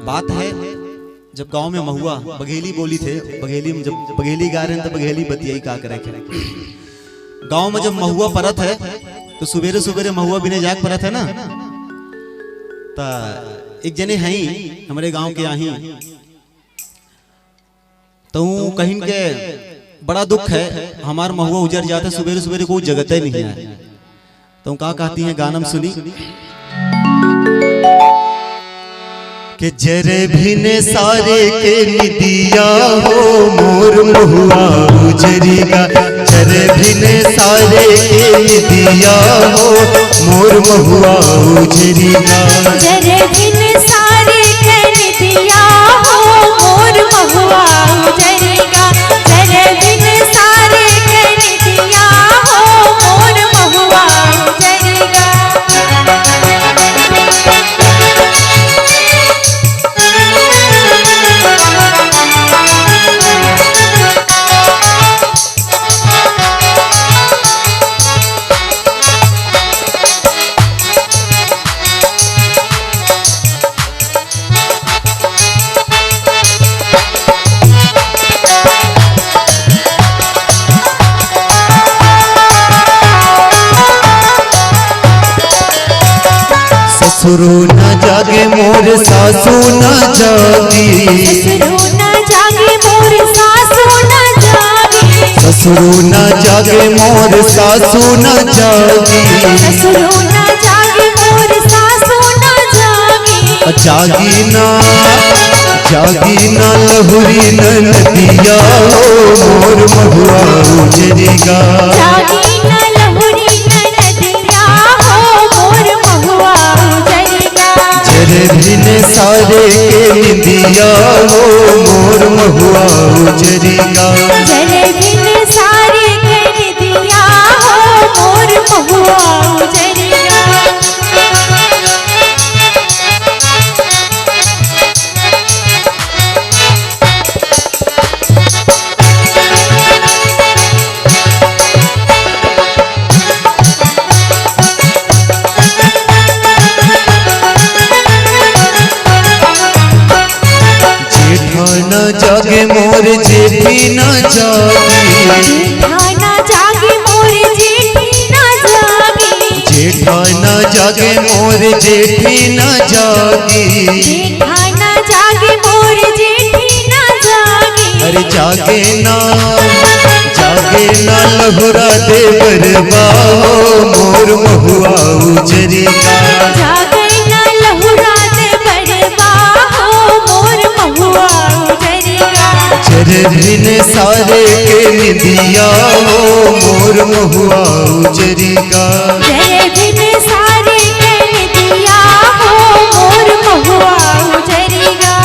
बात है जब गांव में महुआ बघेली बोली थे, बघेली में जब बघेली गा रहे हैं तो बघेली बतियाई का करे। गांव में जब महुआ परत है तो सुबेरे सुबेरे महुआ बिने जाग परत है ना, ता एक जने हैं हमारे गांव के यहाँ, तो कहीं के बड़ा दुख है, हमार महुआ उजर जाता है, सुबेरे सुबेरे कोई जगते नहीं है। तो का कहती हैं गानम सुनी कि जरे भिने सारे के निदिया हो मोर महुआ उजरीगा, जरे भिने सारे के निदिया हो मोर महुआ उजरीगा, जरे भिने सारे के निदिया हो मोर महुआ उजरीगा, जरे भिने सारे के निदिया हो मोर महुआ उजरीगा। ससुरो न जागे मोर सासू न जागी, ससुरो न जागे मोर सासू न जागी, ससुरो न जागे मोर सासू न जागी, ससुरो न जागे मोर सासू न जागी, जागी ना लहुरी न नदिया हो मोर महुआ उजरीगा, जागी न लहुरी न नदिया हो मोर महुआ उजरीगा, जरे भिने सारे के निदिया हो मोर महुआ उजरीगा, जरे भिने सारे के निदिया हो मोर महुआ उजरीगा। जागे मोर जेठी न जागी, जेठा न जागे मोर जेठी न जागी, जेठा न जागे मोर जेठी न जागी, जेठा न जागे मोर जेठी न जागी, अरे जागे ना लहुरा देवरबा हो मोर महुआ उजरीगा, जागे न लहुरा देवरबा हो मोर महुआ उजरीगा, जरे भिने सारे के निदिया हो मोर महुआ उजरीगा, जरे भिने सारे के निदिया हो मोर महुआ उजरीगा।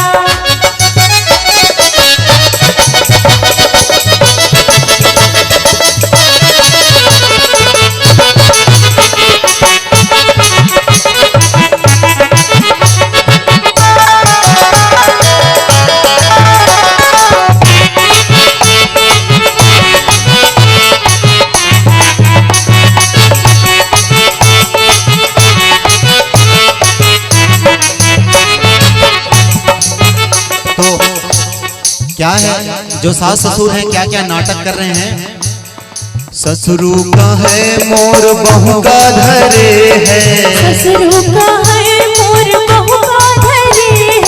क्या है जो सास ससुर हैं क्या क्या नाटक कर रहे हैं। ससुरु का है मोर बहू का धरे है, ससुरु का है मोर बहू का धरे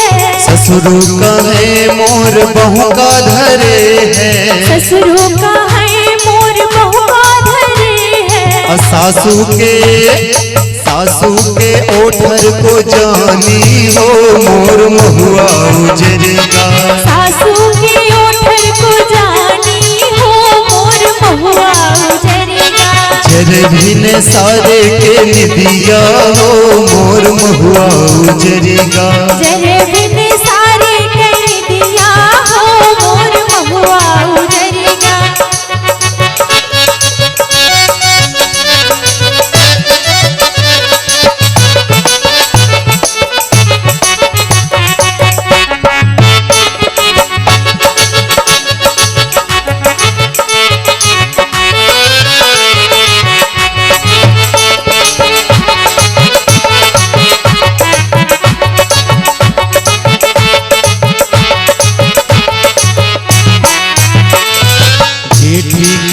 है, ससुरु का है मोर बहू का धरे है, ससुरु का है मोर बहू का धरे है, सासू के ओठर को जानी हो मोर महुआ उजरेगा, सासू के ओठर को जानी हो मोर महुआ उजरेगा, जरे भिने सारे के निदिया हो मोर महुआ उजरेगा, जरे भिने सारे के निदिया हो मोर महुआ उजरेगा।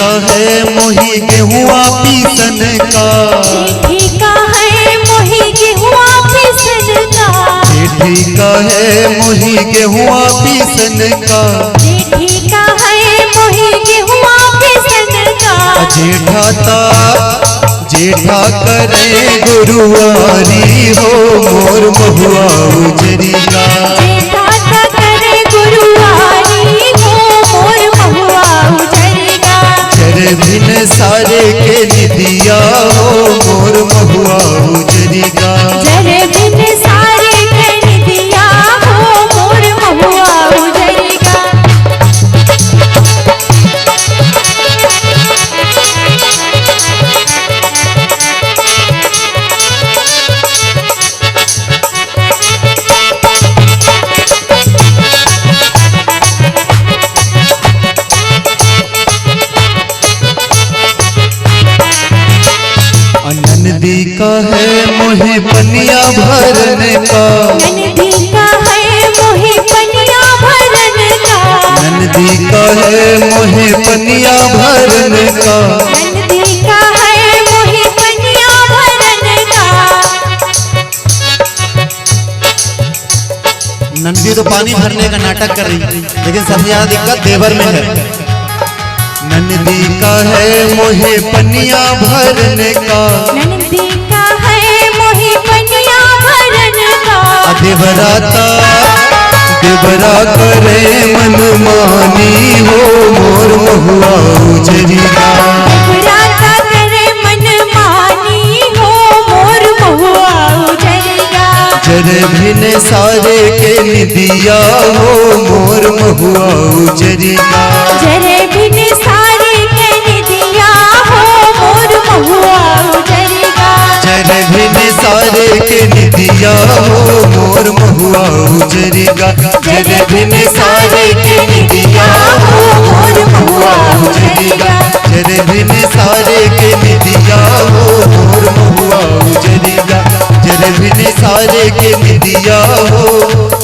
का है मोही गेहुआ पीसन का, जेठी का है मोही गेहुआ पिसन का, जेठी का है मोही गेहुआ पीसन का, जेठी का है मोही गेहुआ पिसन का, जेठा करे गुरुवारी हो मोर महुआ उजरिया, जेठा का करे गुरुवारी हो मोर महुआ उजरिया, चर बिन सारे के निदिया हो मोर महुआ उजरिया, जरे बिन सारे कर दिया हो मोर महुआ उजरिया। नंदी का है मोहे पनिया भरने का, नंदी का है मोहे पनिया भरन का, नंदी का है मोहे पनिया भरने का, नंदी का है मोहे पनिया भरन का, नंदी तो पानी भरने का नाटक कर रही, लेकिन सबसे ज्यादा दिक्कत देवर में है। नंदी का है मोहे पनिया भरने का, नंदी का है मोहे पनिया भरन का, देवरा करे मन मानी हो मोर महुआ उजरिया, देवरा करे मन मानी हो मोर महुआ उजरिया, जर बिन सारे के निदिया हो मोर महुआ उजरिया, जरे बिन सारे कर दिया हो मोर महुआ उजरिया, जर बिन सारे के निदिया हो मोर महुआ उजरिया, जर बिन सारे के निदिया हो मोर महुआ उजरिया, जर बिन सारे के निदिया हो मोर महुआ उजरिया, जर बिन सारे के निदिया हो